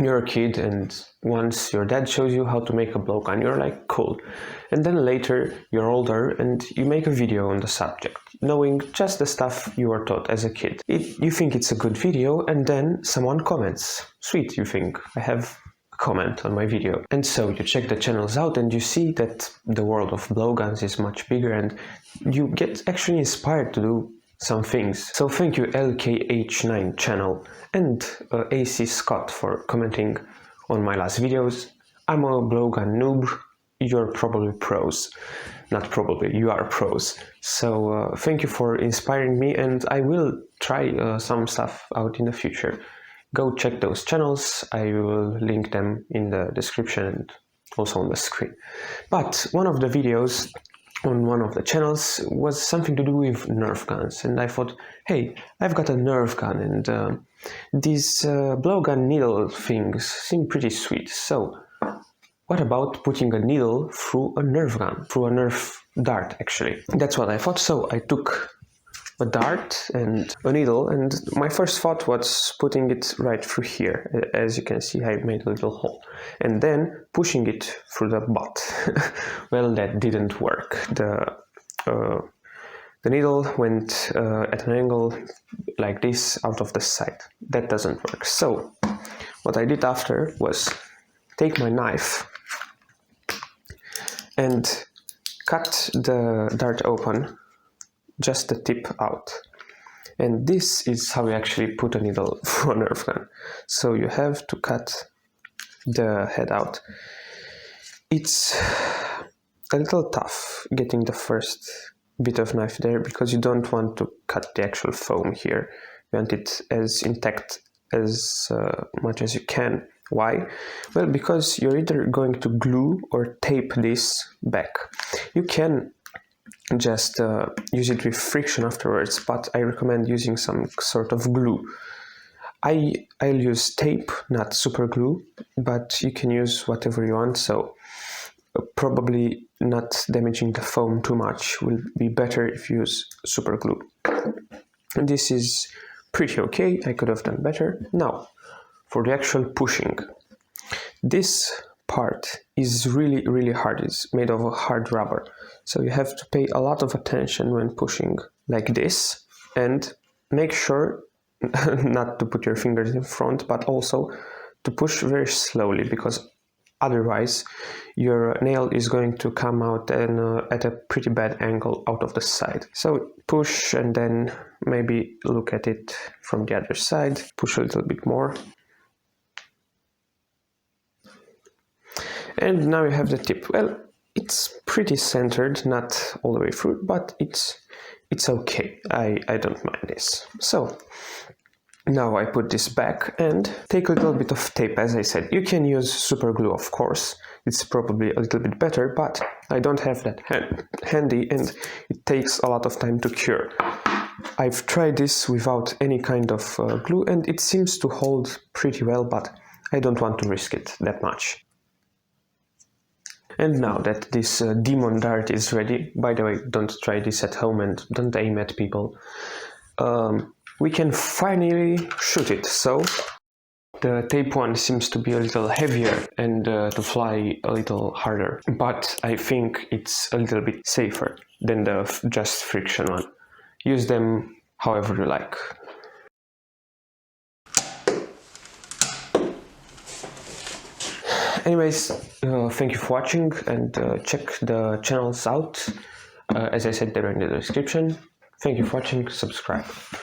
you're a kid and once your dad shows you how to make a blowgun, you're like, cool. And then later you're older and you make a video on the subject, knowing just the stuff you were taught as a kid. You think it's a good video and then someone comments. Sweet, you think, I have a comment on my video. And so you check the channels out and you see that the world of blowguns is much bigger and you get actually inspired to do some things. So thank you LKH9 channel and AC Scott for commenting on my last videos. I'm a blowgun noob, you're probably pros. Not probably, you are pros. So thank you for inspiring me, and I will try some stuff out in the future. Go check those channels, I will link them in the description and also on the screen. But one of the videos on one of the channels was something to do with Nerf guns, and I thought, hey, I've got a Nerf gun and these blowgun needle things seem pretty sweet, so what about putting a needle through a Nerf gun, through a Nerf dart actually. That's what I thought, so I took a dart and a needle, and my first thought was putting it right through here. As you can see, I made a little hole, and then pushing it through the butt. Well, that didn't work. The needle went at an angle like this out of the side. That doesn't work. So what I did after was take my knife and cut the dart open, just the tip out. And this is how you actually put a needle through a Nerf gun. So you have to cut the head out. It's a little tough getting the first bit of knife there because you don't want to cut the actual foam here. You want it as intact as much as you can. Why? Well, because you're either going to glue or tape this back. You can just use it with friction afterwards, but I recommend using some sort of glue. I'll use tape, not super glue, but you can use whatever you want, so probably not damaging the foam too much will be better if you use super glue. And this is pretty okay, I could have done better. Now, for the actual pushing. This part is really hard. It's made of a hard rubber, so you have to pay a lot of attention when pushing like this, and make sure not to put your fingers in front, but also to push very slowly, because otherwise your nail is going to come out and at a pretty bad angle out of the side. So push and then maybe look at it from the other side, push a little bit more. And now you have the tip. Well, it's pretty centered, not all the way through, but it's okay. I don't mind this. So now I put this back and take a little bit of tape. As I said, you can use super glue, of course. It's probably a little bit better, but I don't have that handy and it takes a lot of time to cure. I've tried this without any kind of glue and it seems to hold pretty well, but I don't want to risk it that much. And now that this demon dart is ready, by the way, don't try this at home and don't aim at people, we can finally shoot it. So the tape one seems to be a little heavier and to fly a little harder, but I think it's a little bit safer than the just friction one. Use them however you like. Anyways, thank you for watching and check the channels out. As I said, they're in the description. Thank you for watching, subscribe.